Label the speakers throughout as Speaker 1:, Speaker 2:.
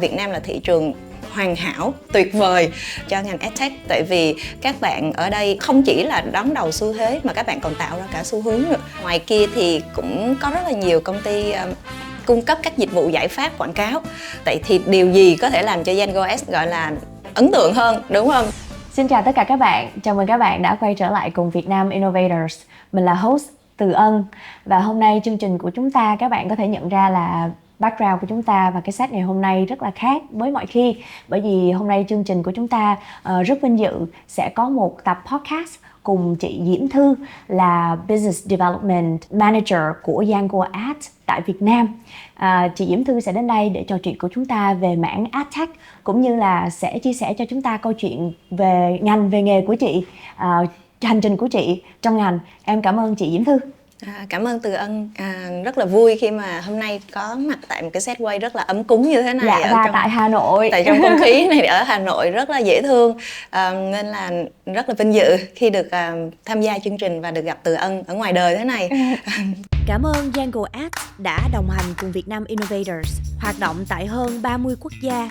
Speaker 1: Việt Nam là thị trường hoàn hảo, tuyệt vời cho ngành EdTech. Tại vì các bạn ở đây không chỉ là đón đầu xu thế mà các bạn còn tạo ra cả xu hướng nữa. Ngoài kia thì cũng có rất là nhiều công ty cung cấp các dịch vụ giải pháp quảng cáo. Vậy thì điều gì có thể làm cho YangoS gọi là ấn tượng hơn, đúng không?
Speaker 2: Xin chào tất cả các bạn, chào mừng các bạn đã quay trở lại cùng Vietnam Innovators. Mình là host Từ Ân. Và hôm nay chương trình của chúng ta, các bạn có thể nhận ra là background của chúng ta và cái set ngày hôm nay rất là khác với mọi khi. Bởi vì hôm nay chương trình của chúng ta rất vinh dự sẽ có một tập podcast cùng chị Diễm Thư là Business Development Manager của YangoAds tại Việt Nam. Chị Diễm Thư sẽ đến đây để trò chuyện của chúng ta về mảng AdTech, cũng như là sẽ chia sẻ cho chúng ta câu chuyện về ngành, về nghề của chị, hành trình của chị trong ngành. Em cảm ơn chị Diễm Thư.
Speaker 1: Cảm ơn Từ Ân. Rất là vui khi mà hôm nay có mặt tại một cái set quay rất là ấm cúng như thế này.
Speaker 2: Dạ, và tại Hà Nội.
Speaker 1: Tại trong không khí này ở Hà Nội rất là dễ thương, nên là rất là vinh dự khi được tham gia chương trình và được gặp Từ Ân ở ngoài đời thế này.
Speaker 3: Cảm ơn YangoAds đã đồng hành cùng Vietnam Innovators, hoạt động tại hơn 30 quốc gia.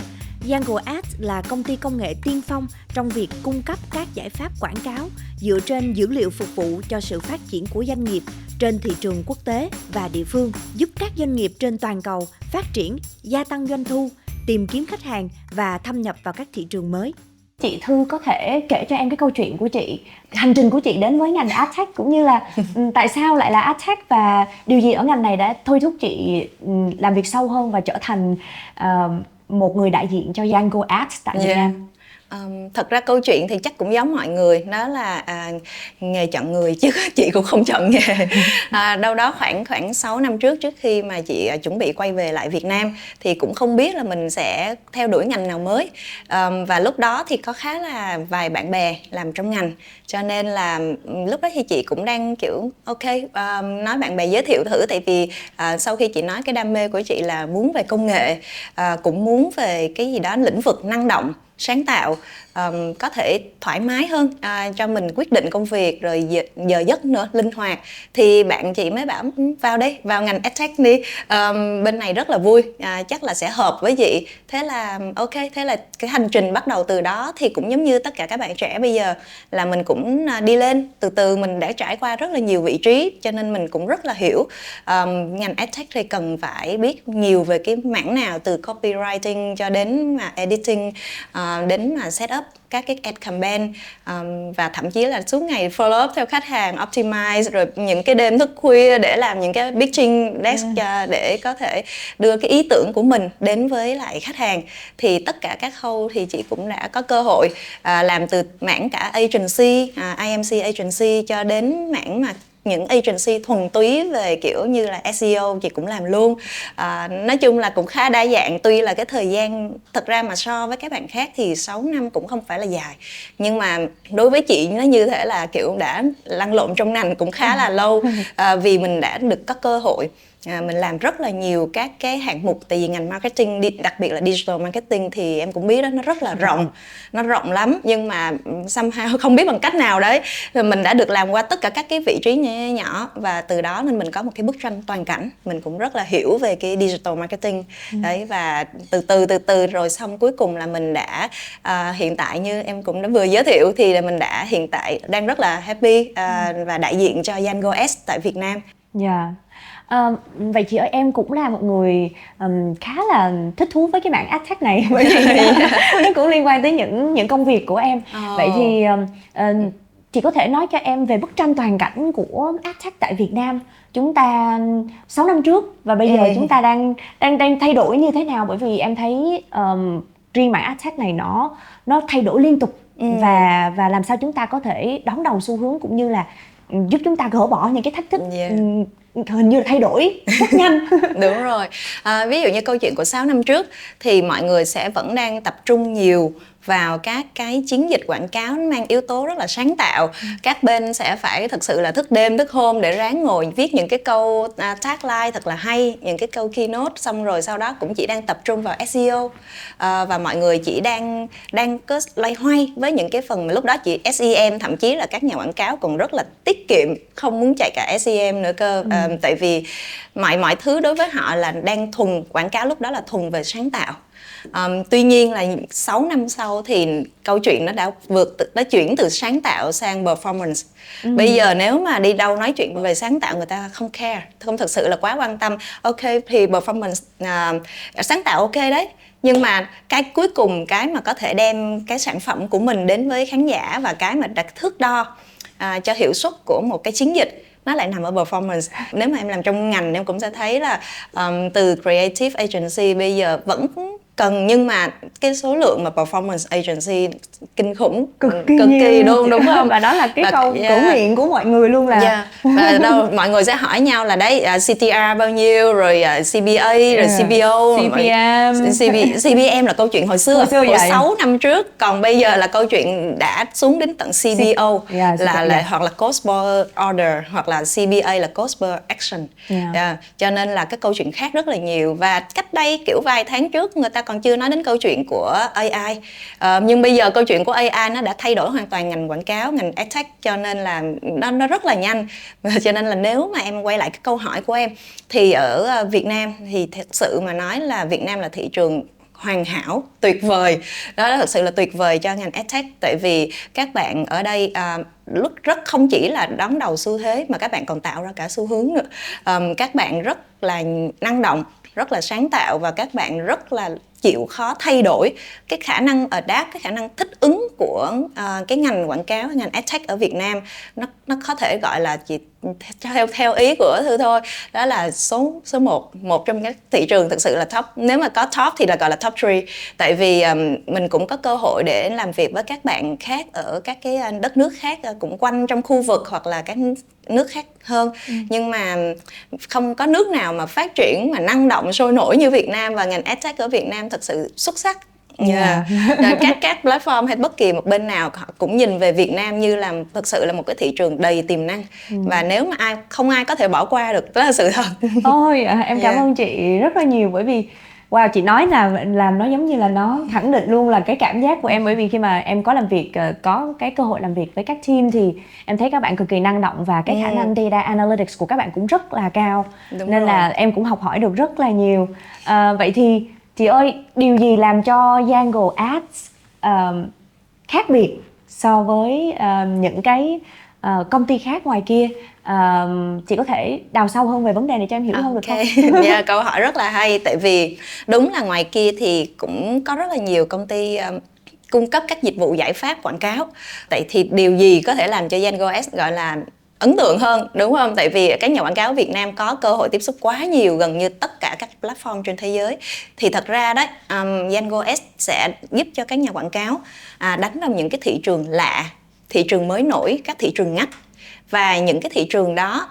Speaker 3: YangoAds là công ty công nghệ tiên phong trong việc cung cấp các giải pháp quảng cáo dựa trên dữ liệu phục vụ cho sự phát triển của doanh nghiệp trên thị trường quốc tế và địa phương, giúp các doanh nghiệp trên toàn cầu phát triển, gia tăng doanh thu, tìm kiếm khách hàng và thâm nhập vào các thị trường mới.
Speaker 2: Chị Thư có thể kể cho em cái câu chuyện của chị, hành trình của chị đến với ngành AdTech, cũng như là tại sao lại là AdTech và điều gì ở ngành này đã thôi thúc chị làm việc sâu hơn và trở thành một người đại diện cho YangoAds tại Việt Nam.
Speaker 1: Thật ra câu chuyện thì chắc cũng giống mọi người, đó là nghề chọn người chứ chị cũng không chọn nghề. Đâu đó khoảng 6 năm trước khi mà chị chuẩn bị quay về lại Việt Nam thì cũng không biết là mình sẽ theo đuổi ngành nào mới. Và lúc đó thì có khá là vài bạn bè làm trong ngành, cho nên là lúc đó thì chị cũng đang kiểu ok, nói bạn bè giới thiệu thử. Tại vì sau khi chị nói cái đam mê của chị là muốn về công nghệ, cũng muốn về cái gì đó lĩnh vực năng động, sáng tạo, có thể thoải mái hơn cho mình quyết định công việc, rồi giờ giấc nữa, linh hoạt, thì bạn chị mới bảo vào đây, vào ngành EdTech đi, bên này rất là vui, chắc là sẽ hợp với chị. Thế là ok, thế là cái hành trình bắt đầu từ đó. Thì cũng giống như tất cả các bạn trẻ bây giờ là mình cũng đi lên từ từ, mình đã trải qua rất là nhiều vị trí, cho nên mình cũng rất là hiểu ngành EdTech thì cần phải biết nhiều về cái mảng nào, từ copywriting cho đến mà editing, đến mà setup các cái ad campaign, và thậm chí là suốt ngày follow up theo khách hàng, optimize, rồi những cái đêm thức khuya để làm những cái pitching desk để có thể đưa cái ý tưởng của mình đến với lại khách hàng. Thì tất cả các khâu thì chị cũng đã có cơ hội làm, từ mảng cả agency, IMC agency, cho đến mảng mà những agency thuần túy về kiểu như là SEO chị cũng làm luôn. Nói chung là cũng khá đa dạng. Tuy là cái thời gian thật ra mà so với các bạn khác thì 6 năm cũng không phải là dài, nhưng mà đối với chị nó như thế là kiểu đã lăn lộn trong ngành cũng khá là lâu. Vì mình đã được có cơ hội mình làm rất là nhiều các cái hạng mục. Tại vì ngành marketing, đặc biệt là digital marketing, thì em cũng biết đó, nó rất là rộng, nó rộng lắm. Nhưng mà somehow không biết bằng cách nào đấy thì mình đã được làm qua tất cả các cái vị trí nhỏ, và từ đó nên mình có một cái bức tranh toàn cảnh. Mình cũng rất là hiểu về cái digital marketing đấy, và từ từ rồi xong cuối cùng là mình đã hiện tại như em cũng đã vừa giới thiệu thì là mình đã hiện tại đang rất là happy và đại diện cho YangoAds tại Việt Nam.
Speaker 2: Dạ. Vậy chị ơi, em cũng là một người khá là thích thú với cái mảng AdTech này, bởi vì nó cũng liên quan tới những công việc của em. Vậy thì chị có thể nói cho em về bức tranh toàn cảnh của AdTech tại Việt Nam chúng ta 6 năm trước và bây giờ chúng ta đang thay đổi như thế nào? Bởi vì em thấy riêng mảng AdTech này nó thay đổi liên tục, và làm sao chúng ta có thể đón đầu xu hướng, cũng như là giúp chúng ta gỡ bỏ những cái thách thức hình như là thay đổi rất nhanh.
Speaker 1: Đúng rồi. Ví dụ như câu chuyện của 6 năm trước thì mọi người sẽ vẫn đang tập trung nhiều vào các cái chiến dịch quảng cáo mang yếu tố rất là sáng tạo. Các bên sẽ phải thực sự là thức đêm thức hôm để ráng ngồi viết những cái câu tagline thật là hay, những cái câu keynote, xong rồi sau đó cũng chỉ đang tập trung vào SEO, và mọi người chỉ đang có loay hoay với những cái phần mà lúc đó chỉ SEM, thậm chí là các nhà quảng cáo còn rất là tiết kiệm, không muốn chạy cả SEM nữa cơ. Tại vì mọi thứ đối với họ là đang thuần quảng cáo, lúc đó là thuần về sáng tạo. Tuy nhiên là 6 năm sau thì câu chuyện nó đã chuyển từ sáng tạo sang performance. Bây giờ nếu mà đi đâu nói chuyện về sáng tạo, người ta không care, không thực sự là quá quan tâm. Ok thì performance, sáng tạo ok đấy, nhưng mà cái cuối cùng, cái mà có thể đem cái sản phẩm của mình đến với khán giả và cái mà đặt thước đo cho hiệu suất của một cái chiến dịch, nó lại nằm ở performance. Nếu mà em làm trong ngành, em cũng sẽ thấy là từ creative agency bây giờ vẫn cần, nhưng mà cái số lượng mà performance agency kinh khủng,
Speaker 2: cực kỳ
Speaker 1: đúng không?
Speaker 2: Và đó là cái câu cổ nguyện của mọi người luôn là
Speaker 1: và mọi người sẽ hỏi nhau là đấy, CTR bao nhiêu, rồi CPA, rồi CPO, CPM là câu chuyện hồi 6 năm trước, còn bây giờ là câu chuyện đã xuống đến tận CBO, hoặc là cost per order, hoặc là CBA là cost per action. Cho nên là cái câu chuyện khác rất là nhiều. Và cách đây kiểu vài tháng trước người ta còn chưa nói đến câu chuyện của AI, nhưng bây giờ câu chuyện của AI nó đã thay đổi hoàn toàn ngành quảng cáo, ngành adtech, cho nên là nó rất là nhanh. Cho nên là nếu mà em quay lại cái câu hỏi của em, thì ở Việt Nam thì thật sự mà nói là Việt Nam là thị trường hoàn hảo, tuyệt vời. Đó thật sự là tuyệt vời cho ngành adtech, tại vì các bạn ở đây rất không chỉ là đón đầu xu thế mà các bạn còn tạo ra cả xu hướng nữa. Các bạn rất là năng động, rất là sáng tạo, và các bạn rất là chịu khó thay đổi. Cái khả năng adapt, cái khả năng thích ứng của cái ngành quảng cáo, ngành adtech ở Việt Nam, nó có thể gọi là chỉ theo ý của Thư thôi, đó là số 1 trong các thị trường thực sự là top. Nếu mà có top thì là gọi là top 3, tại vì mình cũng có cơ hội để làm việc với các bạn khác ở các cái đất nước khác cũng quanh trong khu vực hoặc là các nước khác hơn. Nhưng mà không có nước nào mà phát triển mà năng động sôi nổi như Việt Nam, và ngành adtech ở Việt Nam thật sự xuất sắc. Các platform hay bất kỳ một bên nào họ cũng nhìn về Việt Nam như là thực sự là một cái thị trường đầy tiềm năng, và nếu mà không ai có thể bỏ qua được, đó là sự thật.
Speaker 2: Ôi, em cảm ơn chị rất là nhiều, bởi vì wow, chị nói là làm nó giống như là nó khẳng định luôn là cái cảm giác của em. Bởi vì khi mà em có làm việc, có cái cơ hội làm việc với các team, thì em thấy các bạn cực kỳ năng động, và cái khả năng data analytics của các bạn cũng rất là cao. Nên là em cũng học hỏi được rất là nhiều. Vậy thì chị ơi, điều gì làm cho Yango Ads khác biệt so với những cái công ty khác ngoài kia? Chị có thể đào sâu hơn về vấn đề này cho em hiểu hơn được không?
Speaker 1: Câu hỏi rất là hay, tại vì đúng là ngoài kia thì cũng có rất là nhiều công ty cung cấp các dịch vụ giải pháp quảng cáo. Vậy thì điều gì có thể làm cho Yango Ads gọi là ấn tượng hơn, đúng không? Tại vì các nhà quảng cáo Việt Nam có cơ hội tiếp xúc quá nhiều, gần như tất cả các platform trên thế giới. Thì thật ra đấy, Yango Ads sẽ giúp cho các nhà quảng cáo đánh vào những cái thị trường lạ, thị trường mới nổi, các thị trường ngách. Và những cái thị trường đó,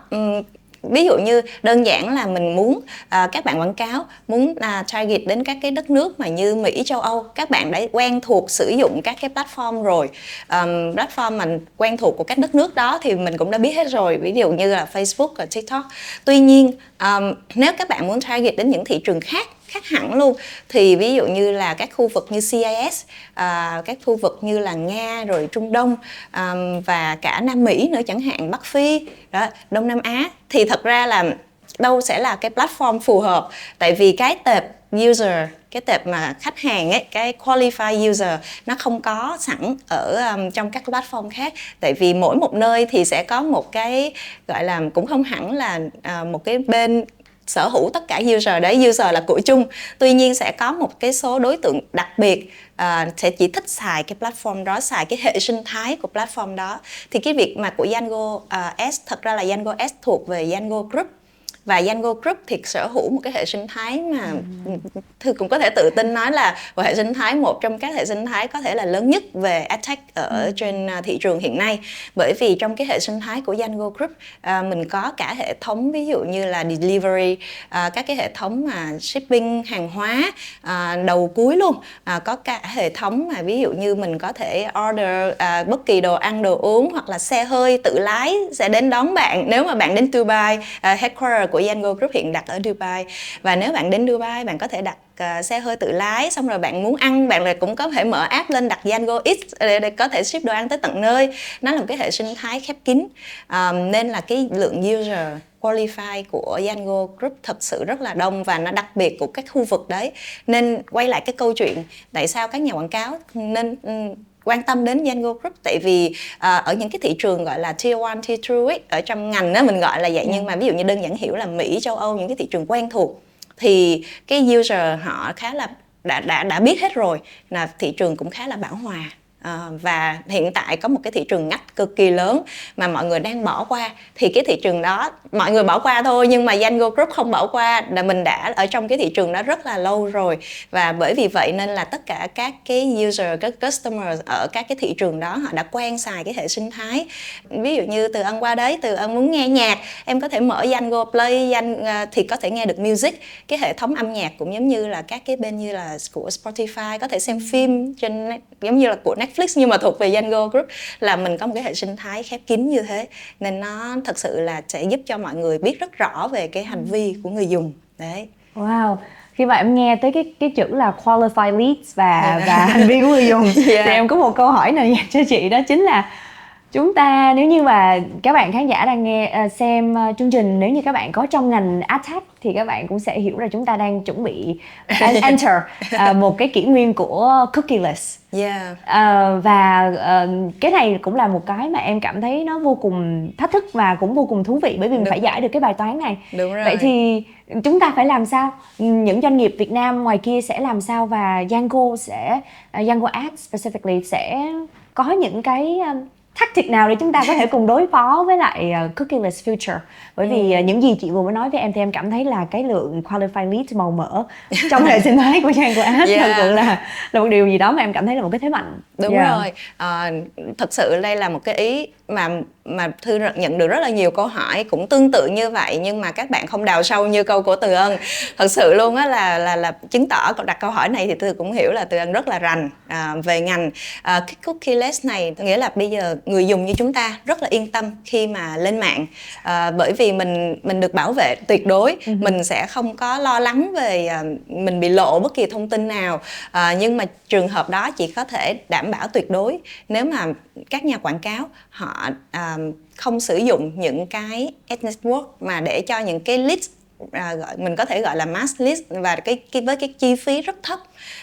Speaker 1: ví dụ như đơn giản là mình muốn các bạn quảng cáo muốn target đến các cái đất nước mà như Mỹ, châu Âu, các bạn đã quen thuộc sử dụng các cái platform rồi. Platform mà quen thuộc của các đất nước đó thì mình cũng đã biết hết rồi, ví dụ như là Facebook và TikTok. Tuy nhiên nếu các bạn muốn target đến những thị trường khác hẳn luôn, thì ví dụ như là các khu vực như CIS, các khu vực như là Nga, rồi Trung Đông, và cả Nam Mỹ nữa chẳng hạn, Bắc Phi, đó, Đông Nam Á, thì thật ra là đâu sẽ là cái platform phù hợp. Tại vì cái tệp user, cái tệp mà khách hàng ấy, cái qualified user nó không có sẵn ở trong các platform khác. Tại vì mỗi một nơi thì sẽ có một cái gọi là, cũng không hẳn là một cái bên sở hữu tất cả user đấy, user là của chung. Tuy nhiên sẽ có một cái số đối tượng đặc biệt sẽ chỉ thích xài cái platform đó, xài cái hệ sinh thái của platform đó. Thì cái việc mà của Yango Ads, thật ra là Yango Ads thuộc về Yango Group. Và Yango Group thì sở hữu một cái hệ sinh thái mà Thư cũng có thể tự tin nói là một hệ sinh thái, một trong các hệ sinh thái có thể là lớn nhất về adtech ở trên thị trường hiện nay. Bởi vì trong cái hệ sinh thái của Yango Group, mình có cả hệ thống ví dụ như là delivery, các cái hệ thống mà shipping hàng hóa đầu cuối luôn, có cả hệ thống mà ví dụ như mình có thể order bất kỳ đồ ăn đồ uống, hoặc là xe hơi tự lái sẽ đến đón bạn nếu mà bạn đến Dubai, headquarter của của Yango Group hiện đặt ở Dubai. Và nếu bạn đến Dubai, bạn có thể đặt xe hơi tự lái, xong rồi bạn muốn ăn, bạn lại cũng có thể mở app lên đặt Yango Eats để có thể ship đồ ăn tới tận nơi. Nó là một cái hệ sinh thái khép kín, nên là cái lượng user qualify của Yango Group thật sự rất là đông, và nó đặc biệt của các khu vực đấy. Nên quay lại cái câu chuyện tại sao các nhà quảng cáo nên quan tâm đến Yango Group, tại vì ở những cái thị trường gọi là tier 1, tier 2 ấy, ở trong ngành đó mình gọi là vậy, nhưng mà ví dụ như đơn giản hiểu là Mỹ, châu Âu, những cái thị trường quen thuộc, thì cái user họ khá là đã biết hết rồi, là thị trường cũng khá là bão hòa. Và hiện tại có một cái thị trường ngách cực kỳ lớn mà mọi người đang bỏ qua, thì cái thị trường đó mọi người bỏ qua thôi, nhưng mà Yango Group không bỏ qua, là mình đã ở trong cái thị trường đó rất là lâu rồi. Và bởi vì vậy nên là tất cả các cái user, các customer ở các cái thị trường đó họ đã quen xài cái hệ sinh thái. Ví dụ như Từ Ân qua đấy, Từ Ân muốn nghe nhạc, em có thể mở Yango Play thì có thể nghe được music. Cái hệ thống âm nhạc cũng giống như là các cái bên như là của Spotify, có thể xem phim trên giống như là của Netflix, nhưng mà thuộc về Yango Group, là mình có một cái hệ sinh thái khép kín như thế, nên nó thật sự là sẽ giúp cho mọi người biết rất rõ về cái hành vi của người dùng đấy.
Speaker 2: Wow, khi mà em nghe tới cái chữ là qualified leads và hành vi của người dùng, thì em có một câu hỏi này dành cho chị, đó chính là chúng ta, nếu như mà các bạn khán giả đang nghe xem chương trình, nếu như các bạn có trong ngành AdTech thì các bạn cũng sẽ hiểu là chúng ta đang chuẩn bị enter một cái kỷ nguyên của cookieless. Và cái này cũng là một cái mà em cảm thấy nó vô cùng thách thức và cũng vô cùng thú vị, bởi vì mình phải giải được cái bài toán này.
Speaker 1: Đúng rồi.
Speaker 2: Vậy thì chúng ta phải làm sao? Những doanh nghiệp Việt Nam ngoài kia sẽ làm sao, và Yango Ads specifically sẽ có những cái tactic nào để chúng ta có thể cùng đối phó với lại cookieless future? Bởi vì những gì chị vừa mới nói với em thì em cảm thấy là cái lượng qualified leads màu mỡ trong hệ sinh thái của Yango Ads thật sự là một điều gì đó mà em cảm thấy là một cái thế mạnh.
Speaker 1: Đúng rồi. Thật sự đây là một cái ý mà Thư nhận được rất là nhiều câu hỏi cũng tương tự như vậy, nhưng mà các bạn không đào sâu như câu của Từ Ân. Thật sự luôn á, là chứng tỏ đặt câu hỏi này thì Thư cũng hiểu là Từ Ân rất là rành về ngành. Cái cookieless này nghĩa là bây giờ người dùng như chúng ta rất là yên tâm khi mà lên mạng, bởi vì mình được bảo vệ tuyệt đối. Mình sẽ không có lo lắng về mình bị lộ bất kỳ thông tin nào, nhưng mà trường hợp đó chỉ có thể đảm bảo tuyệt đối nếu mà các nhà quảng cáo họ không sử dụng những cái ad network mà để cho những cái lead mình có thể gọi là mass list, và với cái chi phí rất thấp.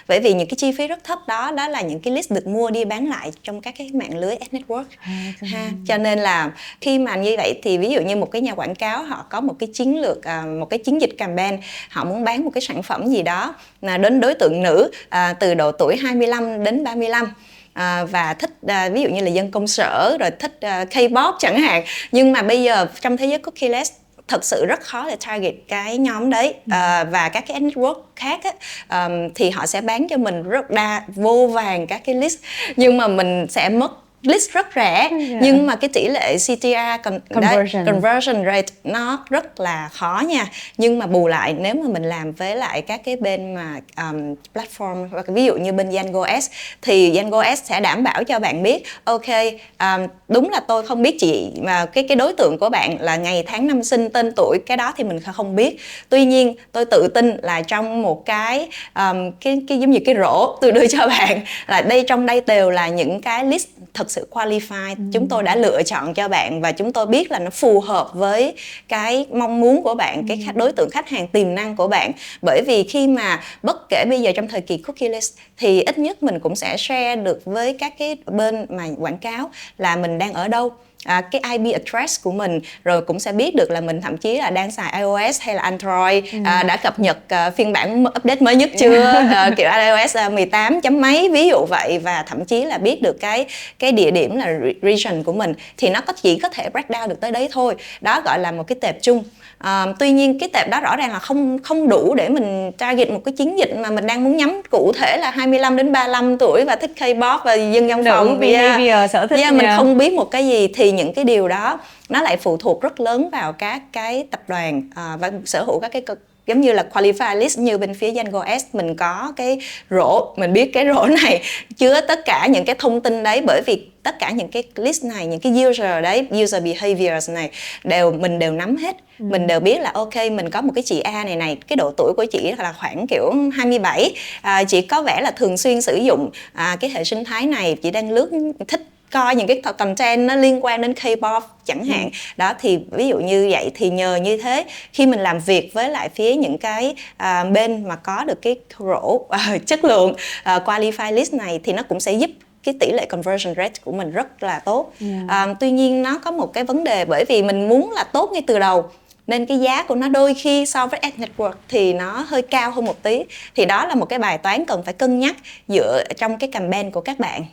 Speaker 1: Bởi vì những cái chi phí rất thấp đó là những cái list được mua đi bán lại trong các cái mạng lưới ad network cho nên là khi mà như vậy thì ví dụ như một cái nhà quảng cáo họ có một cái chiến lược, một cái chiến dịch campaign, họ muốn bán một cái sản phẩm gì đó là đến đối tượng nữ từ độ tuổi 25 đến 35, và thích ví dụ như là dân công sở, rồi thích K-pop chẳng hạn. Nhưng mà bây giờ trong thế giới cookieless thật sự rất khó để target cái nhóm đấy, và các cái ad network khác á, thì họ sẽ bán cho mình rất vô vàng các cái list, nhưng mà mình sẽ mất list rất rẻ, nhưng mà cái tỷ lệ CTR conversion rate nó rất là khó nha. Nhưng mà bù lại nếu mà mình làm với lại các cái bên mà platform, ví dụ như bên Yango Ads, thì Yango Ads sẽ đảm bảo cho bạn biết ok, đúng là tôi không biết chị mà cái đối tượng của bạn là ngày tháng năm sinh, tên tuổi, cái đó thì mình không biết. Tuy nhiên tôi tự tin là trong một cái giống như cái rổ tôi đưa cho bạn, là trong đây đều là những cái list thật sự qualified, chúng tôi đã lựa chọn cho bạn và chúng tôi biết là nó phù hợp với cái mong muốn của bạn, cái đối tượng khách hàng tiềm năng của bạn. Bởi vì khi mà bất kể bây giờ trong thời kỳ cookieless thì ít nhất mình cũng sẽ share được với các cái bên mà quảng cáo là mình đang ở đâu, cái IP address của mình, rồi cũng sẽ biết được là mình thậm chí là đang xài iOS hay là Android, đã cập nhật phiên bản update mới nhất chưa, kiểu iOS 18 chấm mấy ví dụ vậy, và thậm chí là biết được cái địa điểm là region của mình, thì nó chỉ có thể break down được tới đấy thôi. Đó gọi là một cái tệp chung. Tuy nhiên cái tệp đó rõ ràng là không đủ để mình target một cái chiến dịch mà mình đang muốn nhắm cụ thể là 25 đến 35 tuổi và thích K-pop và dân văn phòng.
Speaker 2: Sở thích
Speaker 1: mình không biết một cái gì, thì những cái điều đó nó lại phụ thuộc rất lớn vào các cái tập đoàn và sở hữu các cái giống như là qualify list. Như bên phía Django S mình có cái rổ, mình biết cái rổ này chứa tất cả những cái thông tin đấy, bởi vì tất cả những cái list này, những cái user đấy, user behaviors này mình đều nắm hết. Mình đều biết là ok, mình có một cái chị A này, cái độ tuổi của chị là khoảng kiểu 27, chị có vẻ là thường xuyên sử dụng cái hệ sinh thái này, chị đang thích coi những cái content nó liên quan đến K-pop chẳng hạn. Đó thì ví dụ như vậy, thì nhờ như thế khi mình làm việc với lại phía những cái bên mà có được cái rổ chất lượng qualify list này, thì nó cũng sẽ giúp cái tỷ lệ conversion rate của mình rất là tốt. Tuy nhiên nó có một cái vấn đề, bởi vì mình muốn là tốt ngay từ đầu nên cái giá của nó đôi khi so với ad network thì nó hơi cao hơn một tí. Thì đó là một cái bài toán cần phải cân nhắc dựa trong cái campaign của các bạn.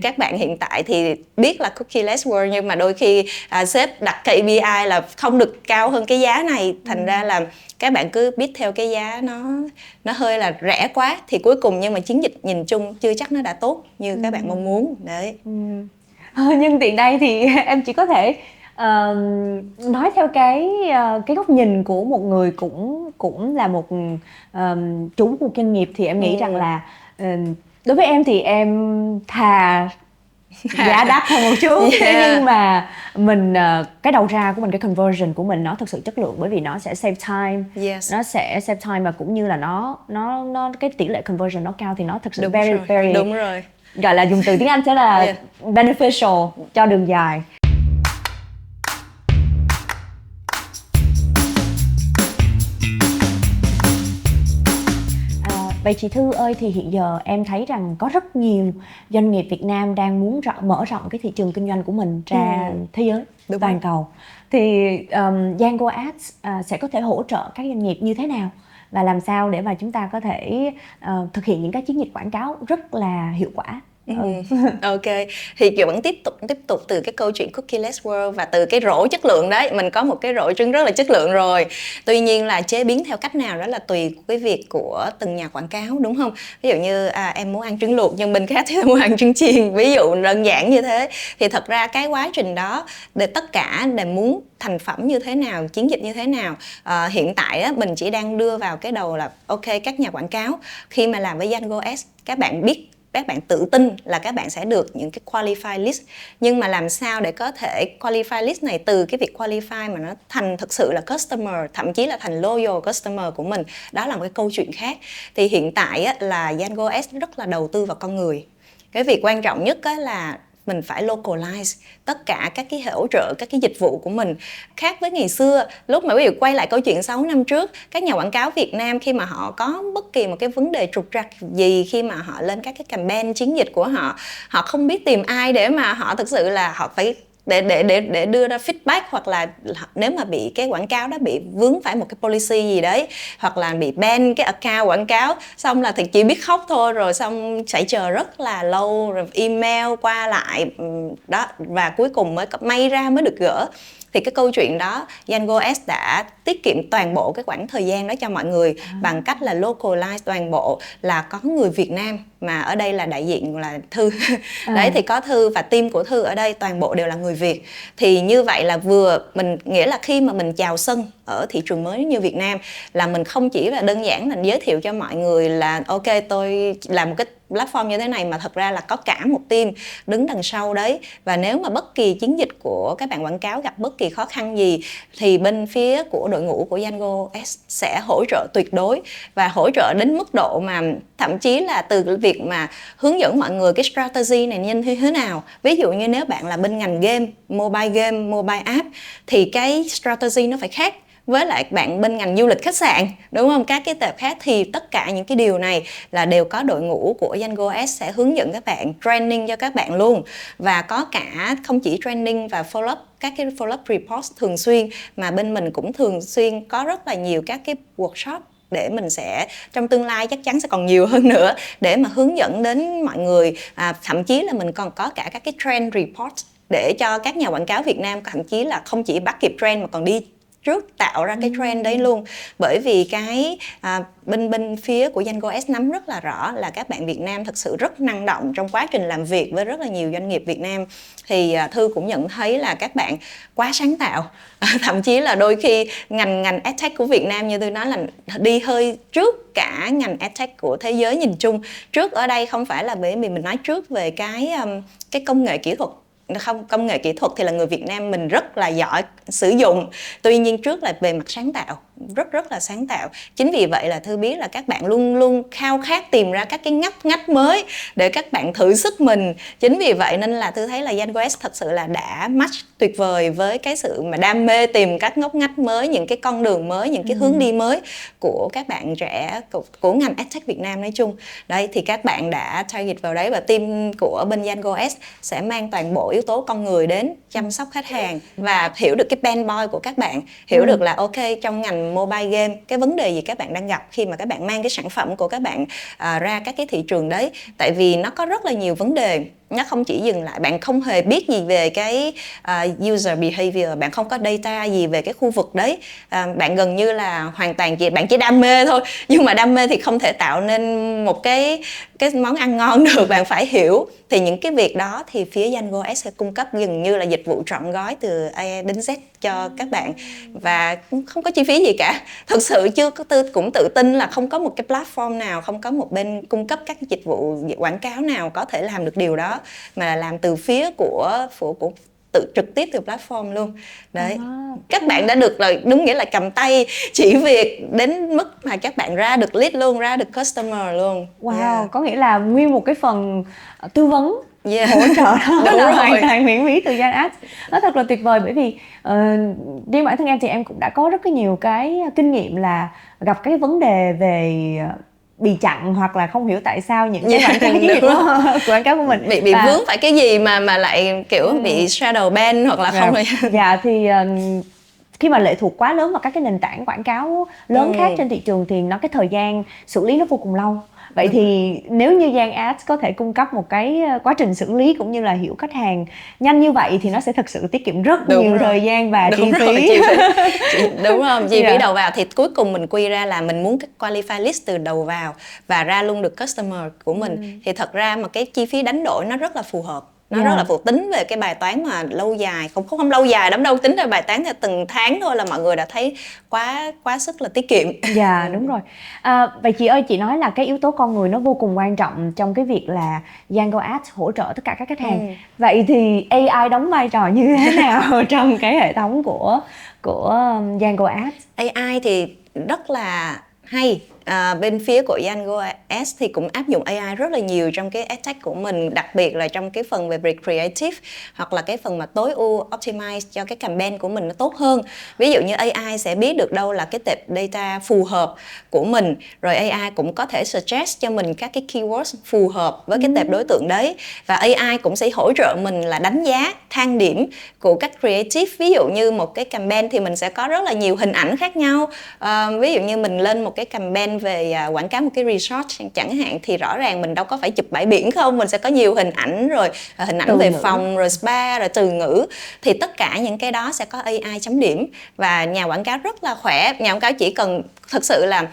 Speaker 1: Các bạn hiện tại thì biết là cookieless world, nhưng mà đôi khi sếp đặt KPI là không được cao hơn cái giá này, thành ra là các bạn cứ biết theo cái giá nó hơi là rẻ quá, thì cuối cùng nhưng mà chiến dịch nhìn chung chưa chắc nó đã tốt như các bạn mong muốn đấy.
Speaker 2: Nhưng tiện đây thì em chỉ có thể nói theo cái góc nhìn của một người cũng là một chủ một doanh nghiệp, thì em nghĩ rằng là đối với em thì em thà giá đắt hơn một chút. Nhưng mà mình cái đầu ra của mình, cái conversion của mình nó thực sự chất lượng, bởi vì nó sẽ save time. Nó sẽ save time, và cũng như là nó cái tỷ lệ conversion nó cao, thì nó thực sự very
Speaker 1: đúng rồi,
Speaker 2: gọi là dùng từ tiếng Anh sẽ là beneficial cho đường dài. Vậy chị Thư ơi, thì hiện giờ em thấy rằng có rất nhiều doanh nghiệp Việt Nam đang muốn mở rộng cái thị trường kinh doanh của mình ra thế giới, toàn cầu. Thì Django Ads sẽ có thể hỗ trợ các doanh nghiệp như thế nào, và làm sao để mà chúng ta có thể thực hiện những cái chiến dịch quảng cáo rất là hiệu quả?
Speaker 1: Ok, thì kiểu vẫn tiếp tục từ cái câu chuyện cookieless world và từ cái rổ chất lượng đấy. Mình có một cái rổ trứng rất là chất lượng rồi. Tuy nhiên là chế biến theo cách nào đó là tùy cái việc của từng nhà quảng cáo, đúng không? Ví dụ như em muốn ăn trứng luộc nhưng bên khác thì muốn ăn trứng chiên, ví dụ đơn giản như thế. Thì thật ra cái quá trình đó để tất cả đều muốn thành phẩm như thế nào, chiến dịch như thế nào. Hiện tại á, mình chỉ đang đưa vào cái đầu là ok, các nhà quảng cáo khi mà làm với Django S, các bạn biết, các bạn tự tin là các bạn sẽ được những cái qualify list. Nhưng mà làm sao để có thể qualify list này, từ cái việc qualify mà nó thành thực sự là customer, thậm chí là thành loyal customer của mình, đó là một cái câu chuyện khác. Thì hiện tại á, là Django S rất là đầu tư vào con người. Cái việc quan trọng nhất á, là mình phải localize tất cả các cái hỗ trợ, các cái dịch vụ của mình. Khác với ngày xưa, lúc mà ví dụ quay lại câu chuyện 6 năm trước, các nhà quảng cáo Việt Nam khi mà họ có bất kỳ một cái vấn đề trục trặc gì, khi mà họ lên các cái campaign chiến dịch của họ, họ không biết tìm ai để mà họ thực sự là họ phải để đưa ra feedback, hoặc là nếu mà bị cái quảng cáo đó bị vướng phải một cái policy gì đấy, hoặc là bị ban cái account quảng cáo, xong là thì chỉ biết khóc thôi, rồi xong phải chờ rất là lâu, rồi email qua lại đó, và cuối cùng mới may ra mới được gỡ. Thì cái câu chuyện đó Django S đã tiết kiệm toàn bộ cái khoảng thời gian đó cho mọi người bằng cách là localize toàn bộ, là có người Việt Nam, mà ở đây là đại diện là Thư. Đấy, thì có Thư và team của Thư ở đây toàn bộ đều là người Việt. Thì như vậy là mình nghĩa là khi mà mình chào sân ở thị trường mới như Việt Nam, là mình không chỉ là đơn giản là giới thiệu cho mọi người là ok, tôi làm một cái platform như thế này, mà thật ra là có cả một team đứng đằng sau đấy. Và nếu mà bất kỳ chiến dịch của các bạn quảng cáo gặp bất kỳ khó khăn gì, thì bên phía của đội ngũ của Django S sẽ hỗ trợ tuyệt đối, và hỗ trợ đến mức độ mà thậm chí là từ cái việc mà hướng dẫn mọi người cái strategy này như thế nào. Ví dụ như nếu bạn là bên ngành game, mobile app, thì cái strategy nó phải khác với lại bạn bên ngành du lịch khách sạn, đúng không? Các cái tệp khác, thì tất cả những cái điều này là đều có đội ngũ của Django S sẽ hướng dẫn các bạn, training cho các bạn luôn. Và có cả không chỉ training và follow up, các cái follow up report thường xuyên, mà bên mình cũng thường xuyên có rất là nhiều các cái workshop để mình sẽ trong tương lai chắc chắn sẽ còn nhiều hơn nữa để mà hướng dẫn đến mọi người. Thậm chí là mình còn có cả các cái trend report để cho các nhà quảng cáo Việt Nam, thậm chí là không chỉ bắt kịp trend mà còn đi trước tạo ra cái trend đấy luôn. Bởi vì cái bên phía của Django S nắm rất là rõ là các bạn Việt Nam thật sự rất năng động trong quá trình làm việc với rất là nhiều doanh nghiệp Việt Nam. Thì Thư cũng nhận thấy là các bạn quá sáng tạo. Thậm chí là đôi khi ngành EdTech của Việt Nam như tôi nói là đi hơi trước cả ngành EdTech của thế giới nhìn chung. Trước ở đây không phải là bởi vì mình nói trước về cái công nghệ kỹ thuật. Không, công nghệ kỹ thuật thì là người Việt Nam mình rất là giỏi sử dụng. Tuy nhiên trước là về mặt sáng tạo, rất là sáng tạo. Chính vì vậy là Thư biết là các bạn luôn luôn khao khát tìm ra các cái ngách mới để các bạn thử sức mình. Chính vì vậy nên là Thư thấy là Django S thật sự là đã match tuyệt vời với cái sự mà đam mê tìm các ngóc ngách mới, những cái con đường mới, những cái hướng đi mới của các bạn trẻ của ngành EdTech Việt Nam nói chung. Đây thì các bạn đã target vào đấy, và team của bên Django S sẽ mang toàn bộ yếu tố con người đến chăm sóc khách hàng và hiểu được cái pain point của các bạn, hiểu được là ok trong ngành mobile game cái vấn đề gì các bạn đang gặp khi mà các bạn mang cái sản phẩm của các bạn ra các cái thị trường đấy. Tại vì nó có rất là nhiều vấn đề, nó không chỉ dừng lại bạn không hề biết gì về cái user behavior, bạn không có data gì về cái khu vực đấy, bạn gần như là hoàn toàn bạn chỉ đam mê thôi, nhưng mà đam mê thì không thể tạo nên một cái món ăn ngon được, bạn phải hiểu. Thì những cái việc đó thì phía Django S sẽ cung cấp gần như là dịch vụ trọn gói từ A đến Z cho các bạn, và không có chi phí gì cả. Thực sự cũng tự tin là không có một cái platform nào, không có một bên cung cấp các dịch vụ quảng cáo nào có thể làm được điều đó, mà là làm từ phía của trực tiếp từ platform luôn đấy. Các bạn đã được là đúng nghĩa là cầm tay chỉ việc đến mức mà các bạn ra được lead luôn, ra được customer luôn.
Speaker 2: Wow, có nghĩa là nguyên một cái phần tư vấn hỗ trợ đó
Speaker 1: Đúng
Speaker 2: là
Speaker 1: rồi.
Speaker 2: hoàn toàn miễn phí từ Django S. Nó thật là tuyệt vời, bởi vì riêng bản thân em thì em cũng đã có rất là nhiều cái kinh nghiệm là gặp cái vấn đề về bị chặn hoặc là không hiểu tại sao những cái quảng cáo quảng cáo của mình
Speaker 1: bị vướng phải cái gì mà lại kiểu bị shadow ban hoặc là không.
Speaker 2: Dạ thì khi mà lệ thuộc quá lớn vào các cái nền tảng quảng cáo lớn khác trên thị trường thì cái thời gian xử lý nó vô cùng lâu. Vậy thì nếu như Giang Ads có thể cung cấp một cái quá trình xử lý cũng như là hiểu khách hàng nhanh như vậy thì nó sẽ thực sự tiết kiệm rất nhiều thời gian và chi phí.
Speaker 1: Đúng không? Chi phí đầu vào thì cuối cùng mình quy ra là mình muốn qualify list từ đầu vào và ra luôn được customer của mình. Thì thật ra mà cái chi phí đánh đổi nó rất là phù hợp. Nó rất là phù tính về cái bài toán mà lâu dài, không lâu dài lắm đâu, tính ra bài toán theo từng tháng thôi là mọi người đã thấy quá sức là tiết kiệm.
Speaker 2: Dạ đúng rồi. Vậy chị ơi, chị nói là cái yếu tố con người nó vô cùng quan trọng trong cái việc là Django Ads hỗ trợ tất cả các khách hàng. Vậy thì AI đóng vai trò như thế nào trong cái hệ thống của Django Ads?
Speaker 1: AI thì rất là hay. Bên phía của Django S thì cũng áp dụng AI rất là nhiều trong cái EdTech của mình, đặc biệt là trong cái phần về creative hoặc là cái phần mà tối ưu optimize cho cái campaign của mình nó tốt hơn. Ví dụ như AI sẽ biết được đâu là cái tệp data phù hợp của mình, rồi AI cũng có thể suggest cho mình các cái keywords phù hợp với cái tệp đối tượng đấy, và AI cũng sẽ hỗ trợ mình là đánh giá thang điểm của các creative. Ví dụ như một cái campaign thì mình sẽ có rất là nhiều hình ảnh khác nhau, ví dụ như mình lên một cái campaign về quảng cáo một cái resort chẳng hạn, thì rõ ràng mình đâu có phải chụp bãi biển không, mình sẽ có nhiều hình ảnh, rồi hình ảnh về phòng, rồi spa, rồi từ ngữ, thì tất cả những cái đó sẽ có AI chấm điểm, và nhà quảng cáo rất là khỏe. Nhà quảng cáo chỉ cần thực sự là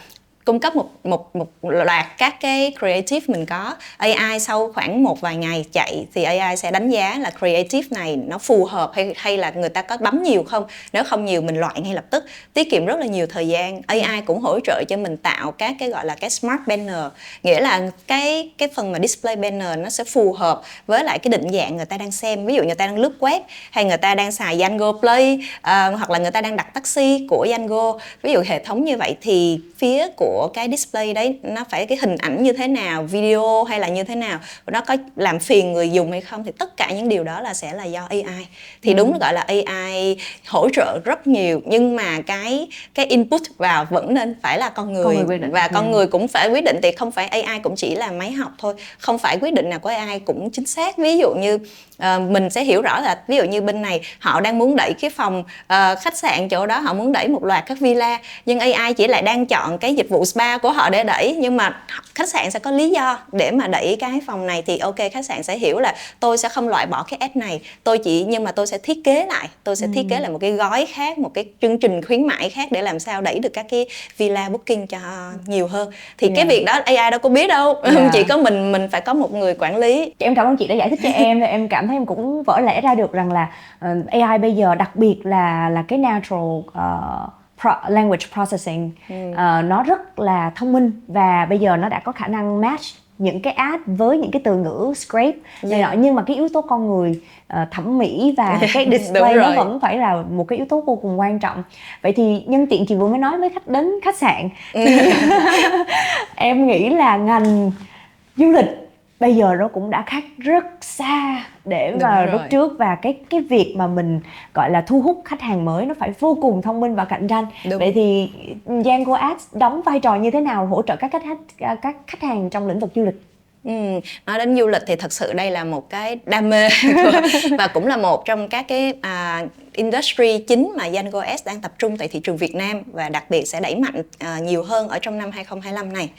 Speaker 1: cung cấp một loạt các cái creative mình có, AI sau khoảng một vài ngày chạy thì AI sẽ đánh giá là creative này nó phù hợp hay là người ta có bấm nhiều không. Nếu không nhiều mình loại ngay lập tức, tiết kiệm rất là nhiều thời gian. AI cũng hỗ trợ cho mình tạo các cái gọi là cái smart banner, nghĩa là cái phần mà display banner nó sẽ phù hợp với lại cái định dạng người ta đang xem. Ví dụ người ta đang lướt web, hay người ta đang xài Django Play, hoặc là người ta đang đặt taxi của Django. Ví dụ hệ thống như vậy thì phía của cái display đấy nó phải cái hình ảnh như thế nào, video hay là như thế nào, nó có làm phiền người dùng hay không, thì tất cả những điều đó là sẽ là do AI. Thì đúng gọi là AI hỗ trợ rất nhiều, nhưng mà cái input vào vẫn nên phải là con người và con người cũng phải quyết định. Thì không phải AI cũng chỉ là máy học thôi, không phải quyết định nào của AI cũng chính xác. Ví dụ như Mình sẽ hiểu rõ là ví dụ như bên này họ đang muốn đẩy cái phòng khách sạn chỗ đó, họ muốn đẩy một loạt các villa, nhưng AI chỉ lại đang chọn cái dịch vụ spa của họ để đẩy, nhưng mà khách sạn sẽ có lý do để mà đẩy cái phòng này, thì ok, khách sạn sẽ hiểu là tôi sẽ không loại bỏ cái app này, nhưng mà tôi sẽ thiết kế lại, thiết kế lại một cái gói khác, một cái chương trình khuyến mãi khác để làm sao đẩy được các cái villa booking cho nhiều hơn. Thì cái việc đó AI đâu có biết đâu, chỉ có mình phải có một người quản lý.
Speaker 2: Em cảm ơn chị đã giải thích cho em. Em cảm thấy em cũng vỡ lẽ ra được rằng là AI bây giờ, đặc biệt là cái natural language processing, nó rất là thông minh, và bây giờ nó đã có khả năng match những cái ad với những cái từ ngữ scrape này nọ, nhưng mà cái yếu tố con người, thẩm mỹ và cái display nó vẫn phải là một cái yếu tố vô cùng quan trọng. Vậy thì nhân tiện chị vừa mới nói với khách đến khách sạn thì em nghĩ là ngành du lịch bây giờ nó cũng đã khác rất xa để mà lúc trước, và cái việc mà mình gọi là thu hút khách hàng mới nó phải vô cùng thông minh và cạnh tranh. Vậy thì Yango Ads đóng vai trò như thế nào hỗ trợ các khách hàng trong lĩnh vực du lịch?
Speaker 1: Nói đến du lịch thì thật sự đây là một cái đam mê và cũng là một trong các cái industry chính mà Yango Ads đang tập trung tại thị trường Việt Nam, và đặc biệt sẽ đẩy mạnh nhiều hơn ở trong năm 2025 này.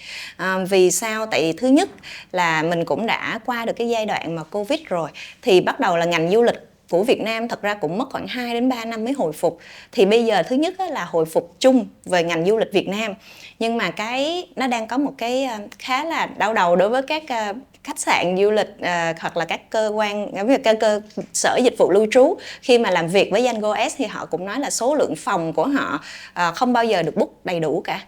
Speaker 1: Vì sao? Tại thứ nhất là mình cũng đã qua được cái giai đoạn mà Covid rồi, thì bắt đầu là ngành du lịch của Việt Nam thật ra cũng mất khoảng 2 đến 3 năm mới hồi phục. Thì bây giờ thứ nhất là hồi phục chung về ngành du lịch Việt Nam, nhưng mà nó đang có một cái khá là đau đầu đối với các khách sạn du lịch hoặc là các cơ quan, cơ sở dịch vụ lưu trú. Khi mà làm việc với Yango Ads thì họ cũng nói là số lượng phòng của họ không bao giờ được book đầy đủ cả.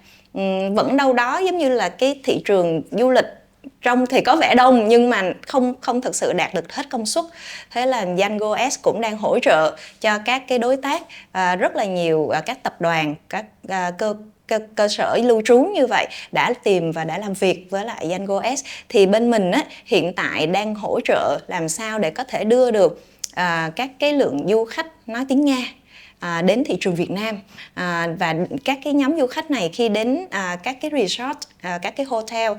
Speaker 1: Vẫn đâu đó giống như là cái thị trường du lịch trong thì có vẻ đông nhưng mà không thực sự đạt được hết công suất. Thế là Yango Ads cũng đang hỗ trợ cho các cái đối tác, rất là nhiều các tập đoàn, các cơ sở lưu trú như vậy đã tìm và đã làm việc với lại Yango Ads. Thì bên mình hiện tại đang hỗ trợ làm sao để có thể đưa được các cái lượng du khách nói tiếng Nga đến thị trường Việt Nam, và các cái nhóm du khách này khi đến các cái resort, các cái hotel,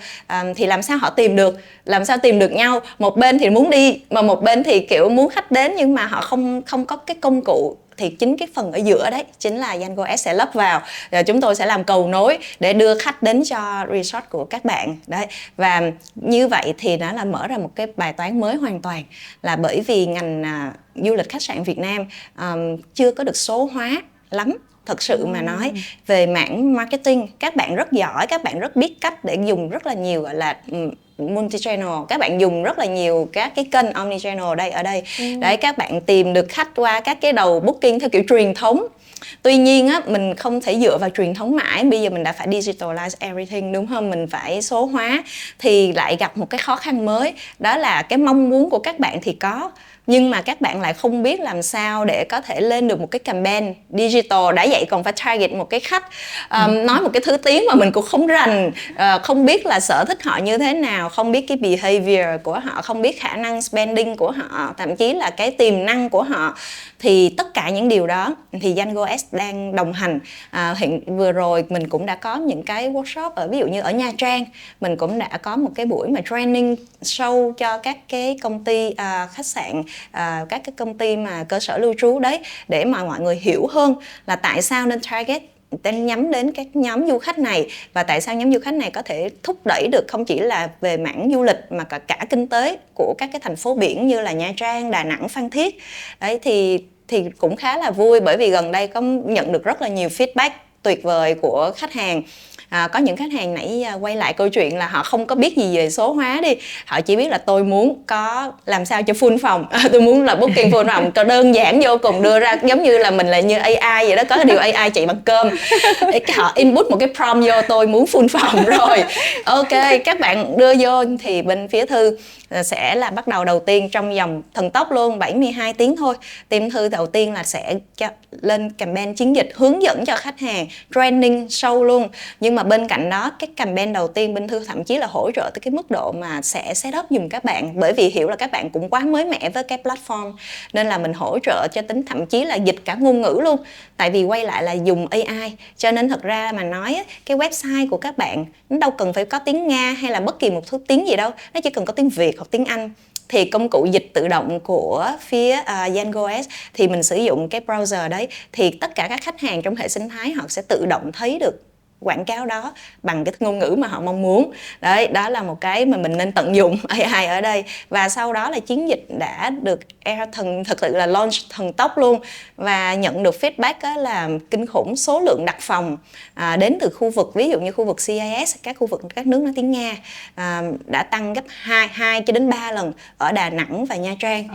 Speaker 1: thì làm sao họ tìm được nhau. Một bên thì muốn đi mà một bên thì kiểu muốn khách đến nhưng mà họ không có cái công cụ. Thì chính cái phần ở giữa đấy chính là Yango Ads sẽ lấp vào, chúng tôi sẽ làm cầu nối để đưa khách đến cho resort của các bạn đấy. Và như vậy thì nó là mở ra một cái bài toán mới hoàn toàn, là bởi vì ngành du lịch khách sạn Việt Nam chưa có được số hóa lắm. Thật sự mà nói về mảng marketing, các bạn rất giỏi, các bạn rất biết cách để dùng rất là nhiều gọi là multi-channel, các bạn dùng rất là nhiều các cái kênh omni-channel ở đây. Đấy, các bạn tìm được khách qua các cái đầu booking theo kiểu truyền thống. Tuy nhiên mình không thể dựa vào truyền thống mãi, bây giờ mình đã phải digitalize everything, đúng không? Mình phải số hóa, thì lại gặp một cái khó khăn mới, đó là cái mong muốn của các bạn thì có, nhưng mà các bạn lại không biết làm sao để có thể lên được một cái campaign digital. Đã vậy còn phải target một cái khách, nói một cái thứ tiếng mà mình cũng không rành, không biết là sở thích họ như thế nào, không biết cái behavior của họ, không biết khả năng spending của họ, thậm chí là cái tiềm năng của họ. Thì tất cả những điều đó thì Yango Ads đang đồng hành. Hiện vừa rồi mình cũng đã có những cái workshop ví dụ như ở Nha Trang, mình cũng đã có một cái buổi mà training show cho các cái công ty khách sạn, các cái công ty mà cơ sở lưu trú đấy, để mà mọi người hiểu hơn là tại sao nên target, nên nhắm đến các nhóm du khách này, và tại sao nhóm du khách này có thể thúc đẩy được không chỉ là về mảng du lịch mà cả kinh tế của các cái thành phố biển như là Nha Trang, Đà Nẵng, Phan Thiết. Đấy thì cũng khá là vui, bởi vì gần đây có nhận được rất là nhiều feedback tuyệt vời của khách hàng. Có những khách hàng nãy quay lại câu chuyện là họ không có biết gì về số hóa đi, họ chỉ biết là tôi muốn có làm sao cho full phòng, tôi muốn là booking full phòng, có đơn giản vô cùng, đưa ra giống như là mình là như AI vậy đó, có điều AI chạy bằng cơm. Họ input một cái prompt vô, tôi muốn full phòng rồi, ok, các bạn đưa vô thì bên phía Thư sẽ là bắt đầu đầu tiên trong vòng thần tốc luôn 72 tiếng thôi. Team Thư đầu tiên là sẽ lên campaign chiến dịch hướng dẫn cho khách hàng training sâu luôn. Nhưng mà bên cạnh đó, cái campaign đầu tiên bên Thư thậm chí là hỗ trợ tới cái mức độ mà sẽ set up giùm các bạn, bởi vì hiểu là các bạn cũng quá mới mẻ với cái platform, nên là mình hỗ trợ cho tính thậm chí là dịch cả ngôn ngữ luôn. Tại vì quay lại là dùng AI, cho nên thật ra mà nói cái website của các bạn nó đâu cần phải có tiếng Nga hay là bất kỳ một thứ tiếng gì đâu, nó chỉ cần có tiếng Việt hoặc tiếng Anh. Thì công cụ dịch tự động của phía Django S thì mình sử dụng cái browser đấy, thì tất cả các khách hàng trong hệ sinh thái họ sẽ tự động thấy được quảng cáo đó bằng cái ngôn ngữ mà họ mong muốn. Đấy, đó là một cái mà mình nên tận dụng AI ở đây. Và sau đó là chiến dịch đã được thật sự là launch thần tốc luôn, và nhận được feedback là kinh khủng. Số lượng đặt phòng đến từ khu vực, ví dụ như khu vực CIS, các khu vực các nước nói tiếng Nga, đã tăng gấp 2 cho đến 3 lần ở Đà Nẵng và Nha Trang.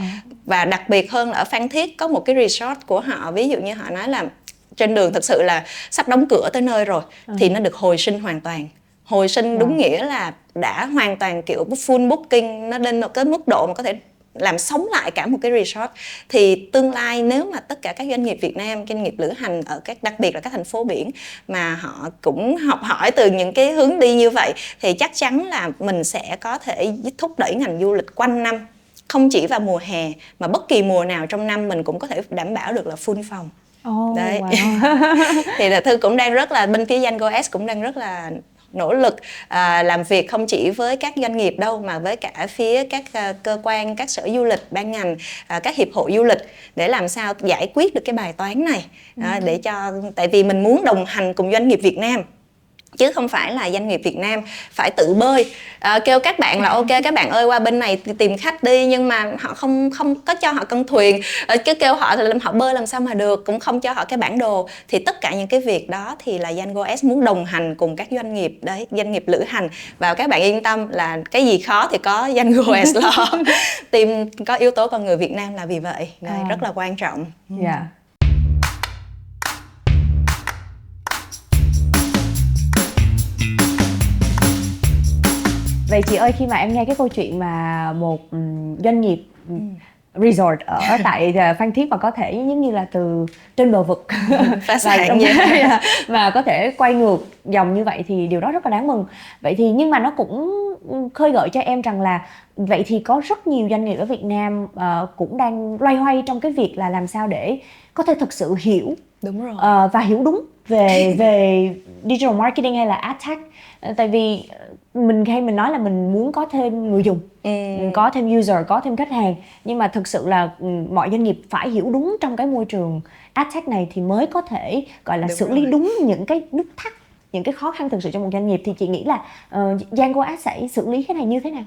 Speaker 1: Và đặc biệt hơn là ở Phan Thiết có một cái resort của họ, ví dụ như họ nói là trên đường thật sự là sắp đóng cửa tới nơi rồi, thì nó được hồi sinh hoàn toàn. Hồi sinh đúng nghĩa là đã hoàn toàn kiểu full booking, nó lên một cái mức độ mà có thể làm sống lại cả một cái resort. Thì tương lai nếu mà tất cả các doanh nghiệp Việt Nam, doanh nghiệp lữ hành ở đặc biệt là các thành phố biển mà họ cũng học hỏi từ những cái hướng đi như vậy, thì chắc chắn là mình sẽ có thể thúc đẩy ngành du lịch quanh năm, không chỉ vào mùa hè mà bất kỳ mùa nào trong năm mình cũng có thể đảm bảo được là full phòng. Đấy. Wow. Thì là Thư cũng đang rất là, bên phía Django S cũng đang rất là nỗ lực làm việc không chỉ với các doanh nghiệp đâu, mà với cả phía các cơ quan, các sở du lịch, ban ngành, các hiệp hội du lịch, để làm sao giải quyết được cái bài toán này. Để cho, tại vì mình muốn đồng hành cùng doanh nghiệp Việt Nam, chứ không phải là doanh nghiệp Việt Nam phải tự bơi, kêu các bạn là ok các bạn ơi qua bên này tìm khách đi, nhưng mà họ không có cho họ con thuyền, cứ kêu họ thì họ bơi làm sao mà được, cũng không cho họ cái bản đồ. Thì tất cả những cái việc đó thì là Django S muốn đồng hành cùng các doanh nghiệp đấy, doanh nghiệp lữ hành. Và các bạn yên tâm là cái gì khó thì có Django S lo. Team có yếu tố con người Việt Nam là vì vậy, rất là quan trọng.
Speaker 2: Yeah. Vậy chị ơi, khi mà em nghe cái câu chuyện mà một doanh nghiệp resort ở tại Phan Thiết mà có thể giống như là từ trên bờ vực và có thể quay ngược dòng như vậy thì điều đó rất là đáng mừng. Vậy thì nhưng mà nó cũng khơi gợi cho em rằng là vậy thì có rất nhiều doanh nghiệp ở Việt Nam cũng đang loay hoay trong cái việc là làm sao để có thể thực sự hiểu
Speaker 1: đúng rồi.
Speaker 2: Và hiểu đúng về digital marketing hay là ad tech. Tại vì mình nói là mình muốn có thêm người dùng, có thêm user, có thêm khách hàng, nhưng mà thực sự là mọi doanh nghiệp phải hiểu đúng trong cái môi trường ad tech này thì mới có thể gọi là xử lý đúng những cái nút thắt, những cái khó khăn thực sự trong một doanh nghiệp. Thì chị nghĩ là Django Ads sẽ xử lý cái này như thế nào?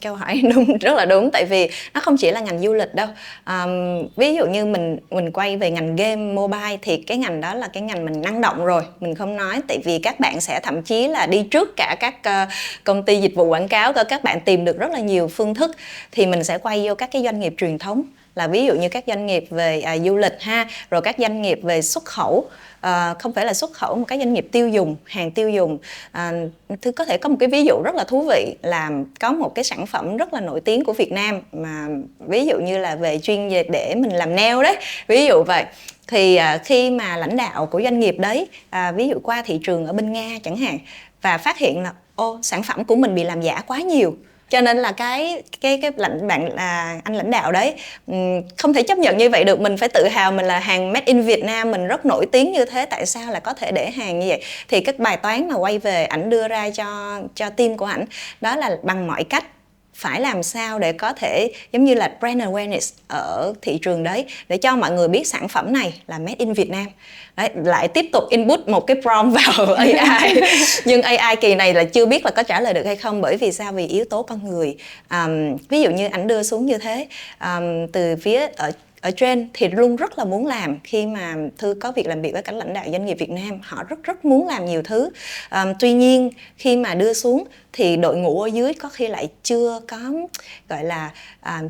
Speaker 1: Câu hỏi đúng, rất là đúng, tại vì nó không chỉ là ngành du lịch đâu. Ví dụ như mình quay về ngành game mobile thì cái ngành đó là cái ngành mình năng động rồi, mình không nói, tại vì các bạn sẽ thậm chí là đi trước cả các công ty dịch vụ quảng cáo, các bạn tìm được rất là nhiều phương thức. Thì mình sẽ quay vô các cái doanh nghiệp truyền thống, là ví dụ như các doanh nghiệp về du lịch ha, rồi các doanh nghiệp về xuất khẩu, không phải là xuất khẩu một cái doanh nghiệp tiêu dùng, hàng tiêu dùng. Thư có thể có một cái ví dụ rất là thú vị là có một cái sản phẩm rất là nổi tiếng của Việt Nam mà ví dụ như là về chuyên về để mình làm nail đấy, ví dụ vậy. Thì khi mà lãnh đạo của doanh nghiệp đấy ví dụ qua thị trường ở bên Nga chẳng hạn, và phát hiện là sản phẩm của mình bị làm giả quá nhiều, cho nên là cái anh lãnh đạo đấy không thể chấp nhận như vậy được, mình phải tự hào mình là hàng made in Việt Nam, mình rất nổi tiếng như thế, tại sao lại có thể để hàng như vậy. Thì cái bài toán mà quay về ảnh đưa ra cho team của ảnh đó là bằng mọi cách phải làm sao để có thể giống như là brand awareness ở thị trường đấy, để cho mọi người biết sản phẩm này là made in Việt Nam. Đấy, lại tiếp tục input một cái prompt vào AI. Nhưng AI kỳ này là chưa biết là có trả lời được hay không, bởi vì sao? Vì yếu tố con người. Ví dụ như ảnh đưa xuống như thế, từ phía ở trên thì luôn rất là muốn làm. Khi mà Thư có việc làm việc với các lãnh đạo doanh nghiệp Việt Nam, họ rất muốn làm nhiều thứ. Tuy nhiên khi mà đưa xuống thì đội ngũ ở dưới có khi lại chưa có gọi là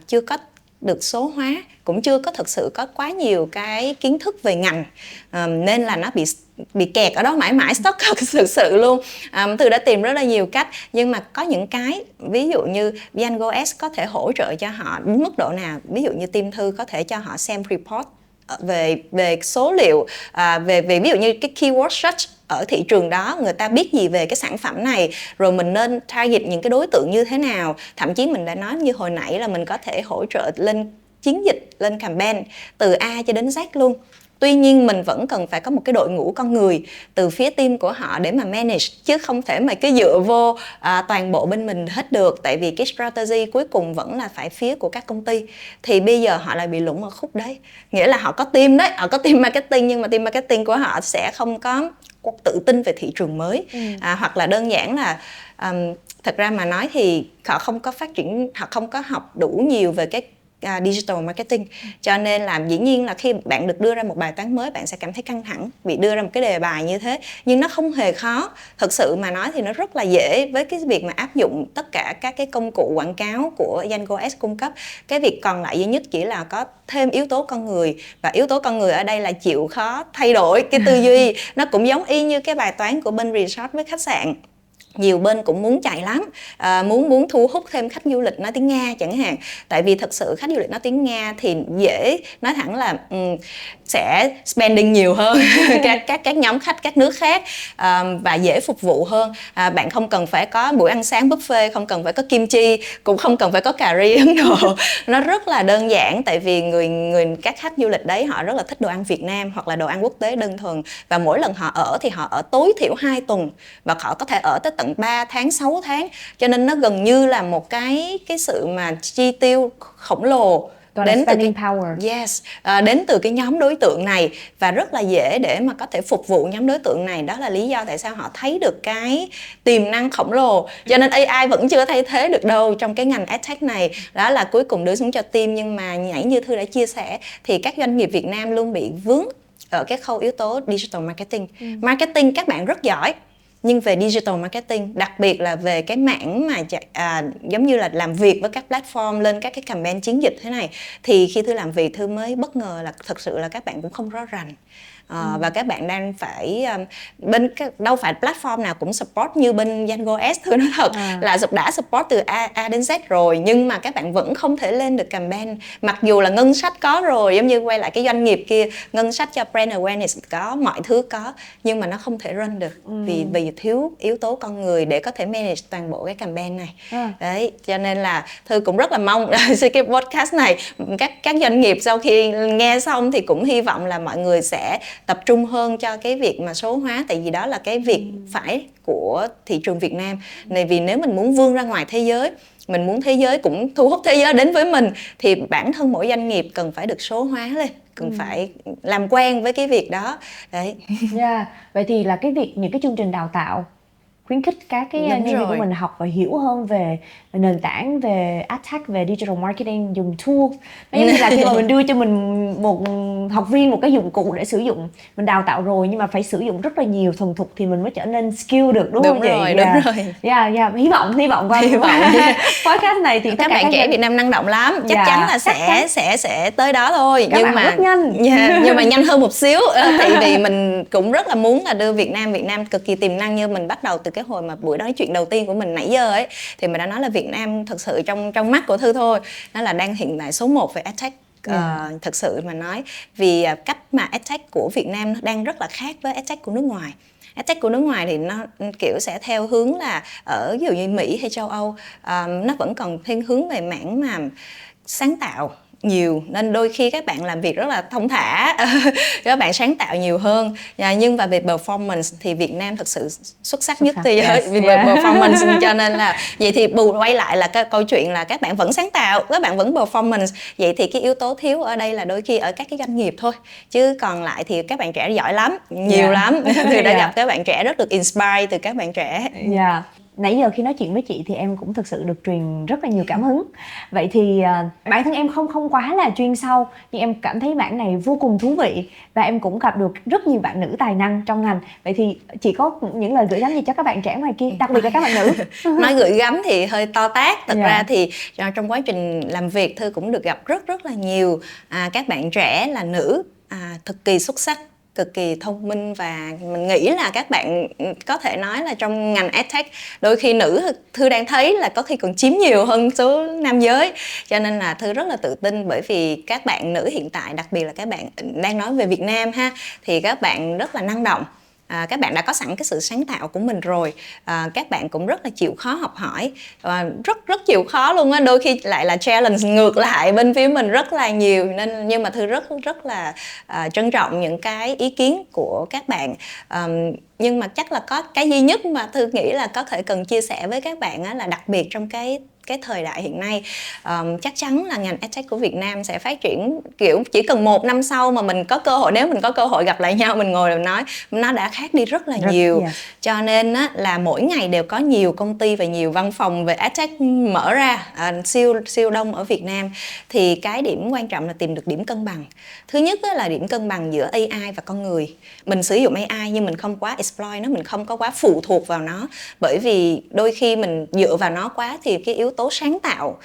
Speaker 1: chưa có được số hóa, cũng chưa có thực sự có quá nhiều cái kiến thức về ngành, nên là nó bị kẹt ở đó mãi mãi, stuck thực sự luôn. Thư đã tìm rất là nhiều cách, nhưng mà có những cái ví dụ như Django S có thể hỗ trợ cho họ đến mức độ nào. Ví dụ như team Thư có thể cho họ xem report về số liệu, về ví dụ như cái keyword search ở thị trường đó, người ta biết gì về cái sản phẩm này, rồi mình nên target những cái đối tượng như thế nào. Thậm chí mình đã nói như hồi nãy là mình có thể hỗ trợ lên chiến dịch, lên campaign từ A cho đến Z luôn. Tuy nhiên mình vẫn cần phải có một cái đội ngũ con người từ phía team của họ để mà manage, chứ không thể mà cứ dựa vô toàn bộ bên mình hết được. Tại vì cái strategy cuối cùng vẫn là phải phía của các công ty. Thì bây giờ họ lại bị lủng ở khúc đấy. Nghĩa là họ có team đấy, họ có team marketing, nhưng mà team marketing của họ sẽ không có tự tin về thị trường mới. Hoặc là đơn giản là thật ra mà nói thì họ không có phát triển, họ không có học đủ nhiều về cái digital marketing. Cho nên là dĩ nhiên là khi bạn được đưa ra một bài toán mới, bạn sẽ cảm thấy căng thẳng, bị đưa ra một cái đề bài như thế. Nhưng nó không hề khó. Thực sự mà nói thì nó rất là dễ với cái việc mà áp dụng tất cả các cái công cụ quảng cáo của Yango Ads cung cấp. Cái việc còn lại duy nhất chỉ là có thêm yếu tố con người. Và yếu tố con người ở đây là chịu khó thay đổi cái tư duy. Nó cũng giống y như cái bài toán của bên resort với khách sạn. Nhiều bên cũng muốn chạy lắm, muốn thu hút thêm khách du lịch nói tiếng Nga chẳng hạn. Tại vì thật sự khách du lịch nói tiếng Nga thì dễ, nói thẳng là sẽ spending nhiều hơn các nhóm khách các nước khác, và dễ phục vụ hơn. Bạn không cần phải có buổi ăn sáng buffet, không cần phải có kim chi, cũng không cần phải có cà ri Ấn Độ. Nó rất là đơn giản, tại vì các khách du lịch đấy họ rất là thích đồ ăn Việt Nam hoặc là đồ ăn quốc tế đơn thuần. Và mỗi lần họ ở thì họ ở tối thiểu 2 tuần, và họ có thể ở tới tận 3 tháng, 6 tháng. Cho nên nó gần như là một cái sự mà chi tiêu khổng lồ
Speaker 2: đến từ cái power.
Speaker 1: Yes, đến từ cái nhóm đối tượng này, và rất là dễ để mà có thể phục vụ nhóm đối tượng này. Đó là lý do tại sao họ thấy được cái tiềm năng khổng lồ. Cho nên AI vẫn chưa thay thế được đâu trong cái ngành AdTech này. Đó là cuối cùng đưa xuống cho team. Nhưng mà nãy như Thư đã chia sẻ thì các doanh nghiệp Việt Nam luôn bị vướng ở cái khâu yếu tố digital marketing. Marketing các bạn rất giỏi, nhưng về digital marketing, đặc biệt là về cái mảng mà giống như là làm việc với các platform, lên các cái campaign chiến dịch thế này, thì khi Thư làm việc, Thư mới bất ngờ là thật sự là các bạn cũng không rõ rành. Và các bạn đang phải đâu phải platform nào cũng support như bên Yango Ads. Thư nói thật là đã support từ A đến Z rồi, nhưng mà các bạn vẫn không thể lên được campaign. Mặc dù là ngân sách có rồi, giống như quay lại cái doanh nghiệp kia, ngân sách cho brand awareness có, mọi thứ có, nhưng mà nó không thể run được vì thiếu yếu tố con người để có thể manage toàn bộ cái campaign này. Đấy, cho nên là Thư cũng rất là mong cái podcast này các doanh nghiệp sau khi nghe xong thì cũng hy vọng là mọi người sẽ tập trung hơn cho cái việc mà số hóa. Tại vì đó là cái việc phải của thị trường Việt Nam này. Vì nếu mình muốn vươn ra ngoài thế giới, mình muốn thế giới cũng thu hút thế giới đến với mình, thì bản thân mỗi doanh nghiệp cần phải được số hóa lên, cần phải làm quen với cái việc đó. Đấy.
Speaker 2: Vậy thì là cái việc những cái chương trình đào tạo khuyến khích các cái nhân viên của mình học và hiểu hơn về nền tảng, về AdTech, về digital marketing, dùng tool. Giống như là khi mà mình đưa cho mình một học viên một cái dụng cụ để sử dụng, mình đào tạo rồi nhưng mà phải sử dụng rất là nhiều thuần thục thì mình mới trở nên skill được, đúng không chị?
Speaker 1: Đúng rồi.
Speaker 2: Hy vọng qua podcast này thì
Speaker 1: các bạn trẻ Việt Nam năng động lắm, chắc chắn là sẽ tới đó thôi.
Speaker 2: Các bạn rất nhanh.
Speaker 1: Nhưng mà nhanh hơn một xíu. Tại vì mình cũng rất là muốn là đưa Việt Nam cực kỳ tiềm năng. Như mình bắt đầu từ cái hồi mà buổi nói chuyện đầu tiên của mình nãy giờ ấy, thì mình đã nói là Việt Nam thật sự trong mắt của Thư thôi, nó là đang hiện tại số 1 về AdTech. Thật sự mà nói, vì cách mà AdTech của Việt Nam đang rất là khác với AdTech của nước ngoài. AdTech của nước ngoài thì nó kiểu sẽ theo hướng là ở ví dụ như Mỹ hay châu Âu, nó vẫn còn thiên hướng về mảng mà sáng tạo nhiều, nên đôi khi các bạn làm việc rất là thong thả, các bạn sáng tạo nhiều hơn. Nhưng mà về performance thì Việt Nam thật sự xuất sắc nhất thế giới về performance. Cho nên là vậy thì quay lại là cái câu chuyện là các bạn vẫn sáng tạo, các bạn vẫn performance. Vậy thì cái yếu tố thiếu ở đây là đôi khi ở các cái doanh nghiệp thôi, chứ còn lại thì các bạn trẻ giỏi lắm, nhiều lắm. Thì đã gặp các bạn trẻ rất được inspire từ các bạn trẻ.
Speaker 2: Nãy giờ khi nói chuyện với chị thì em cũng thực sự được truyền rất là nhiều cảm hứng. Vậy thì bản thân em không quá là chuyên sâu, nhưng em cảm thấy mảng này vô cùng thú vị. Và em cũng gặp được rất nhiều bạn nữ tài năng trong ngành. Vậy thì chị có những lời gửi gắm gì cho các bạn trẻ ngoài kia, đặc biệt là các bạn nữ?
Speaker 1: Nói gửi gắm thì hơi to tát. Thật ra thì trong quá trình làm việc, Thư cũng được gặp rất là nhiều các bạn trẻ là nữ, cực kỳ xuất sắc. cực kỳ thông minh, và mình nghĩ là các bạn có thể nói là trong ngành EdTech đôi khi nữ Thư đang thấy là có khi còn chiếm nhiều hơn số nam giới. Cho nên là Thư rất là tự tin, bởi vì các bạn nữ hiện tại, đặc biệt là các bạn đang nói về Việt Nam ha, thì các bạn rất là năng động. Các bạn đã có sẵn cái sự sáng tạo của mình rồi. Các bạn cũng rất là chịu khó học hỏi, rất chịu khó luôn á, đôi khi lại là challenge ngược lại bên phía mình rất là nhiều. Nên nhưng mà Thư rất là trân trọng những cái ý kiến của các bạn. Nhưng mà chắc là có cái duy nhất mà Thư nghĩ là có thể cần chia sẻ với các bạn á, là đặc biệt trong cái thời đại hiện nay, chắc chắn là ngành EdTech của Việt Nam sẽ phát triển kiểu chỉ cần 1 năm sau mà mình có cơ hội, nếu mình có cơ hội gặp lại nhau, mình ngồi và nói, nó đã khác đi rất là nhiều. Cho nên á, là mỗi ngày đều có nhiều công ty và nhiều văn phòng về EdTech mở ra, siêu đông ở Việt Nam. Thì cái điểm quan trọng là tìm được điểm cân bằng. Thứ nhất á, là điểm cân bằng giữa AI và con người. Mình sử dụng AI nhưng mình không quá exploit nó, mình không có quá phụ thuộc vào nó, bởi vì đôi khi mình dựa vào nó quá thì cái yếu tố sáng tạo,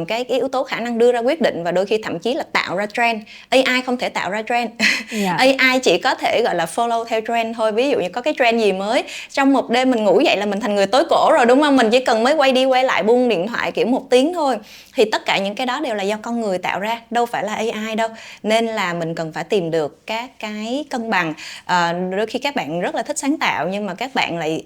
Speaker 1: cái yếu tố khả năng đưa ra quyết định, và đôi khi thậm chí là tạo ra trend. AI không thể tạo ra trend. AI chỉ có thể gọi là follow theo trend thôi. Ví dụ như có cái trend gì mới, trong một đêm mình ngủ dậy là mình thành người tối cổ rồi, đúng không? Mình chỉ cần mới quay đi quay lại buông điện thoại kiểu 1 tiếng thôi. Thì tất cả những cái đó đều là do con người tạo ra, đâu phải là AI đâu. Nên là mình cần phải tìm được các cái cân bằng. Đôi khi các bạn rất là thích sáng tạo, nhưng mà các bạn lại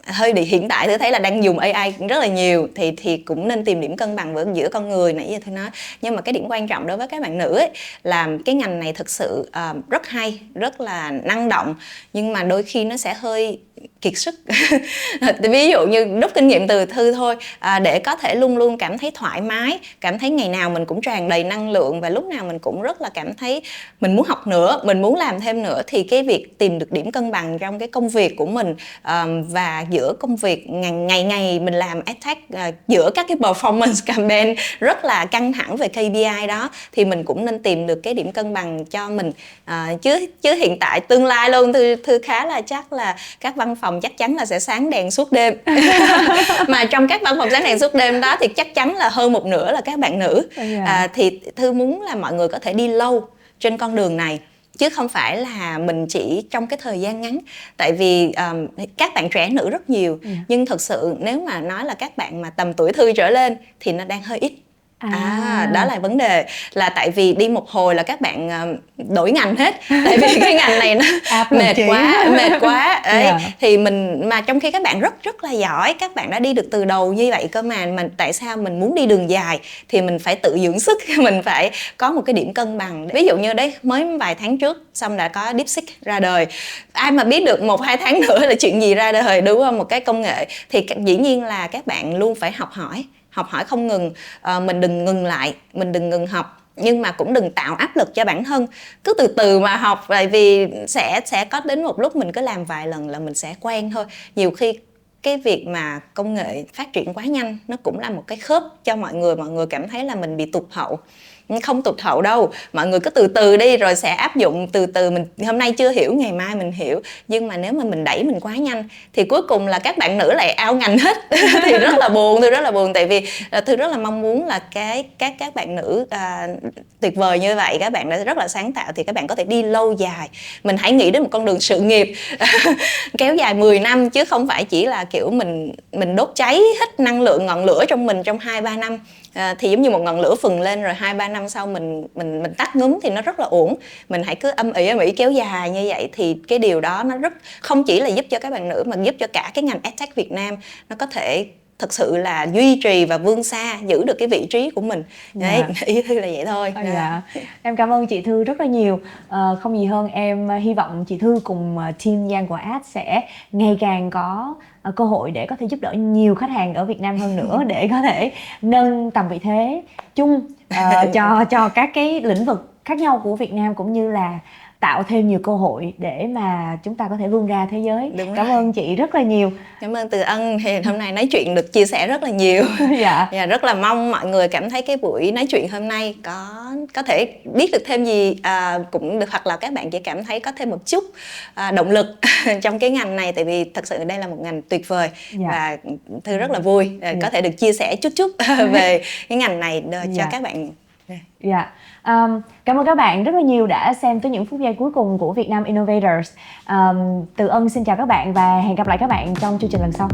Speaker 1: hơi hiện tại tôi thấy là đang dùng AI rất là nhiều, thì cũng nên tìm điểm cân bằng giữa con người, nãy giờ tôi nói. Nhưng mà cái điểm quan trọng đối với các bạn nữ ấy, là cái ngành này thực sự rất hay, rất là năng động, nhưng mà đôi khi nó sẽ hơi kiệt sức. Ví dụ như rút kinh nghiệm từ Thư thôi, để có thể luôn luôn cảm thấy thoải mái, cảm thấy ngày nào mình cũng tràn đầy năng lượng, và lúc nào mình cũng rất là cảm thấy mình muốn học nữa, mình muốn làm thêm nữa. Thì cái việc tìm được điểm cân bằng trong cái công việc của mình, và giữa công việc ngày mình làm EdTech, giữa các cái performance campaign rất là căng thẳng về KPI đó, thì mình cũng nên tìm được cái điểm cân bằng cho mình. Chứ hiện tại tương lai luôn, Thư khá là chắc là các văn phòng chắc chắn là sẽ sáng đèn suốt đêm. Mà trong các văn phòng sáng đèn suốt đêm đó thì chắc chắn là hơn một nửa là các bạn nữ. Thì Thư muốn là mọi người có thể đi lâu trên con đường này, chứ không phải là mình chỉ trong cái thời gian ngắn. Tại vì các bạn trẻ nữ rất nhiều, nhưng thật sự nếu mà nói là các bạn mà tầm tuổi Thư trở lên thì nó đang hơi ít. Đó là vấn đề, là tại vì đi một hồi là các bạn đổi ngành hết. Tại vì cái ngành này nó mệt quá ấy. Thì mình, mà trong khi các bạn rất là giỏi, các bạn đã đi được từ đầu như vậy cơ mà tại sao mình muốn đi đường dài thì mình phải tự dưỡng sức, mình phải có một cái điểm cân bằng. Ví dụ như đấy, mới vài tháng trước xong đã có DeepSeek ra đời, ai mà biết được 1-2 tháng nữa là chuyện gì ra đời, đúng không? Một cái công nghệ thì dĩ nhiên là các bạn luôn phải học hỏi không ngừng. Mình đừng ngừng lại, mình đừng ngừng học, nhưng mà cũng đừng tạo áp lực cho bản thân, cứ từ từ mà học. Tại vì sẽ có đến một lúc mình cứ làm vài lần là mình sẽ quen thôi. Nhiều khi cái việc mà công nghệ phát triển quá nhanh nó cũng là một cái khớp cho mọi người cảm thấy là mình bị tụt hậu. Không tụt hậu đâu, mọi người cứ từ từ đi rồi sẽ áp dụng từ từ. Mình hôm nay chưa hiểu, ngày mai mình hiểu. Nhưng mà nếu mà mình đẩy mình quá nhanh thì cuối cùng là các bạn nữ lại out ngành hết. Thì rất là buồn, Thư rất là buồn. Tại vì Thư rất là mong muốn là các bạn nữ tuyệt vời như vậy, các bạn đã rất là sáng tạo, thì các bạn có thể đi lâu dài. Mình hãy nghĩ đến một con đường sự nghiệp kéo dài 10 năm, chứ không phải chỉ là kiểu mình đốt cháy hết năng lượng, ngọn lửa trong mình trong 2-3 năm. Thì giống như một ngọn lửa phừng lên rồi 2-3 năm sau mình tắt ngúm thì nó rất là uổng. Mình hãy cứ âm ỉ kéo dài như vậy, thì cái điều đó nó rất không chỉ là giúp cho các bạn nữ mà giúp cho cả cái ngành EdTech Việt Nam nó có thể thực sự là duy trì và vươn xa, giữ được cái vị trí của mình. Đấy, ý Thư là vậy thôi.
Speaker 2: Em cảm ơn chị Thư rất là nhiều. Không gì hơn, em hy vọng chị Thư cùng team Giang của Ads sẽ ngày càng có cơ hội để có thể giúp đỡ nhiều khách hàng ở Việt Nam hơn nữa, để có thể nâng tầm vị thế chung cho các cái lĩnh vực khác nhau của Việt Nam, cũng như là tạo thêm nhiều cơ hội để mà chúng ta có thể vươn ra thế giới. Cảm ơn chị rất là nhiều.
Speaker 1: Cảm ơn Từ Ân. Thì hôm nay nói chuyện được chia sẻ rất là nhiều. Và rất là mong mọi người cảm thấy cái buổi nói chuyện hôm nay có thể biết được thêm gì cũng được, hoặc là các bạn chỉ cảm thấy có thêm một chút động lực trong cái ngành này. Tại vì thật sự đây là một ngành tuyệt vời. Và Thư rất là vui có thể được chia sẻ chút về cái ngành này cho các bạn
Speaker 2: Dạ. Cảm ơn các bạn rất là nhiều đã xem tới những phút giây cuối cùng của Vietnam Innovators. Từ Ân xin chào các bạn và hẹn gặp lại các bạn trong chương trình lần sau.